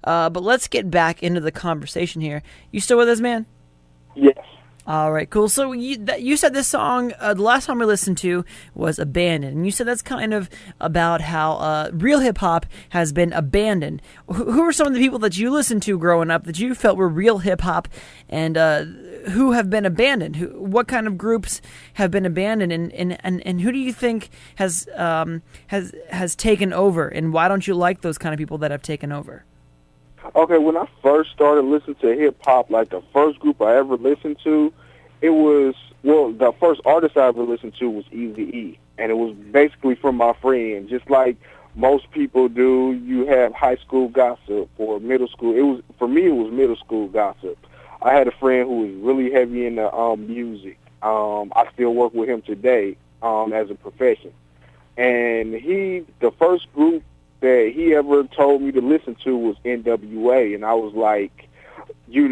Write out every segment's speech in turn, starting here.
But let's get back into the conversation here. You still with us, man? Yes. All right, cool. So you said this song, the last time we listened to was Abandoned. And you said that's kind of about how real hip hop has been abandoned. Who are some of the people that you listened to growing up that you felt were real hip hop, and who have been abandoned? What kind of groups have been abandoned, and who do you think has taken over, and why don't you like those kind of people that have taken over? Okay, when I first started listening to hip hop, like the first group I ever listened to, it was, well, the first artist I ever listened to was Eazy-E, and it was basically from my friend. Just like most people do, you have high school gossip or middle school. It was, for me, it was middle school gossip. I had a friend who was really heavy into music. I still work with him today as a profession, and the first group that he ever told me to listen to was N.W.A, and I was like, this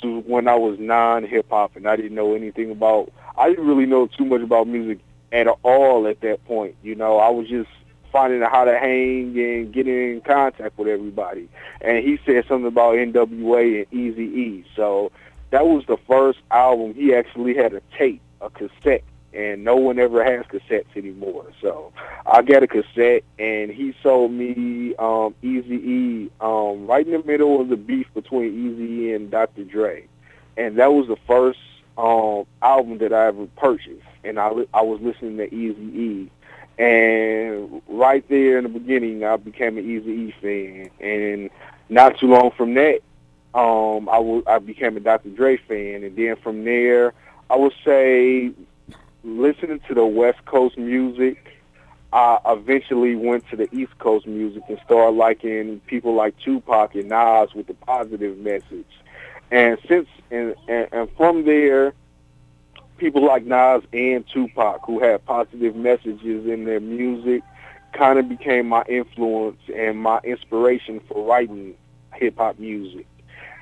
was when I was non-hip-hop, and I didn't know anything about, I didn't really know too much about music at all at that point. I was just finding out how to hang and getting in contact with everybody. And he said something about N.W.A and Eazy-E. So that was the first album. He actually had a tape, a cassette, and no one ever has cassettes anymore. So I got a cassette, and he sold me Eazy-E right in the middle of the beef between Eazy-E and Dr. Dre. And that was the first album that I ever purchased, and I was listening to Eazy-E. And right there in the beginning, I became an Eazy-E fan. And not too long from that, I became a Dr. Dre fan. And then from there, I would say, listening to the West Coast music, I eventually went to the East Coast music and started liking people like Tupac and Nas with the positive message. And from there, people like Nas and Tupac, who had positive messages in their music, kind of became my influence and my inspiration for writing hip-hop music.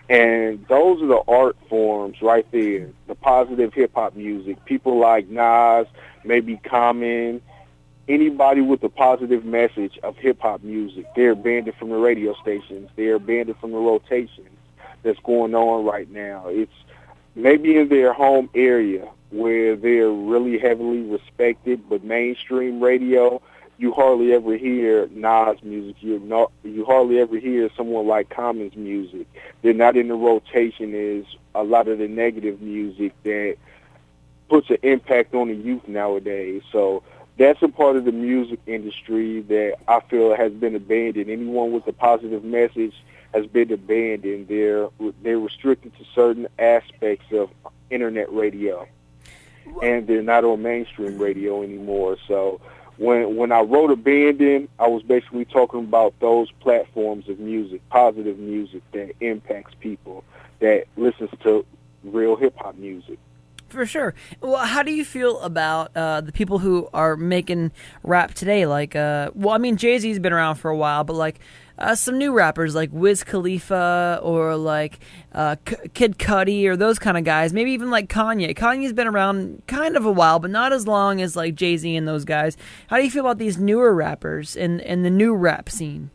And those are the art forms right there, the positive hip-hop music. People like Nas, maybe Common, anybody with a positive message of hip-hop music, they're banned from the radio stations. They're banned from the rotations that's going on right now. It's maybe in their home area where they're really heavily respected, but mainstream radio, you hardly ever hear Nas music. You hardly ever hear someone like Common's music. They're not in the rotation as a lot of the negative music that puts an impact on the youth nowadays. So that's a part of the music industry that I feel has been abandoned. Anyone with a positive message has been abandoned. They're restricted to certain aspects of internet radio, and they're not on mainstream radio anymore. So when I wrote Abandon, I was basically talking about those platforms of music, positive music that impacts people, that listens to real hip-hop music. For sure. Well, how do you feel about the people who are making rap today? Like, Jay-Z's been around for a while, but like some new rappers like Wiz Khalifa or like Kid Cudi or those kind of guys. Maybe even like Kanye. Kanye's been around kind of a while, but not as long as like Jay-Z and those guys. How do you feel about these newer rappers and the new rap scene?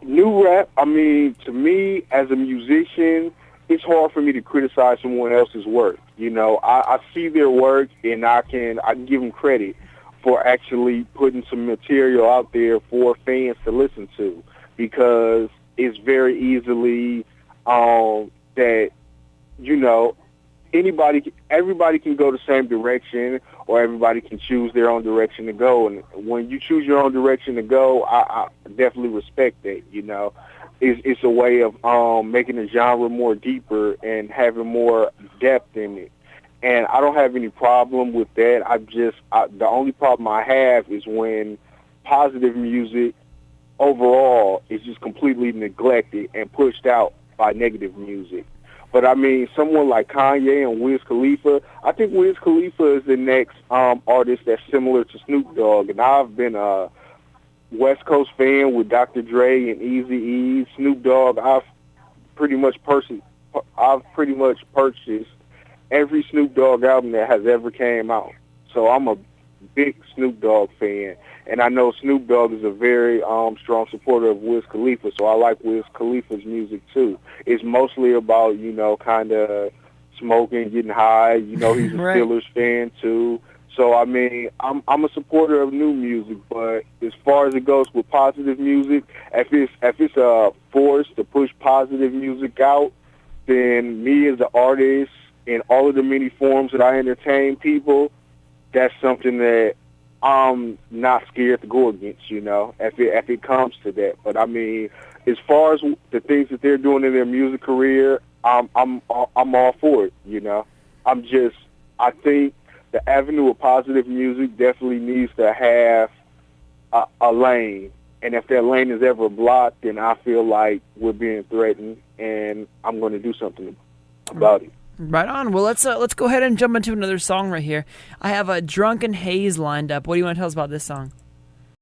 New rap, to me, as a musician, it's hard for me to criticize someone else's work. I see their work, and I can give them credit for actually putting some material out there for fans to listen to, because it's very easily that everybody can go the same direction, or everybody can choose their own direction to go. And when you choose your own direction to go, I definitely respect that. It's a way of making the genre more deeper and having more depth in it. And I don't have any problem with that. The only problem I have is when positive music overall is just completely neglected and pushed out by negative music. But someone like Kanye and Wiz Khalifa, I think Wiz Khalifa is the next artist that's similar to Snoop Dogg. And I've been a West Coast fan with Dr. Dre and Eazy-E. Snoop Dogg, I've pretty much purchased every Snoop Dogg album that has ever came out. So I'm a big Snoop Dogg fan. And I know Snoop Dogg is a very strong supporter of Wiz Khalifa, so I like Wiz Khalifa's music too. It's mostly about, kind of smoking, getting high. He's a Right. Steelers fan too. So I mean, I'm a supporter of new music, but as far as it goes with positive music, if it's a force to push positive music out, then me as an artist in all of the many forms that I entertain people, that's something that I'm not scared to go against, if it comes to that. But I mean, as far as the things that they're doing in their music career, I'm all for it, I think the avenue of positive music definitely needs to have a lane. And if that lane is ever blocked, then I feel like we're being threatened, and I'm going to do something about it. Right on. Well, let's go ahead and jump into another song right here. I have a Drunken Haze lined up. What do you want to tell us about this song?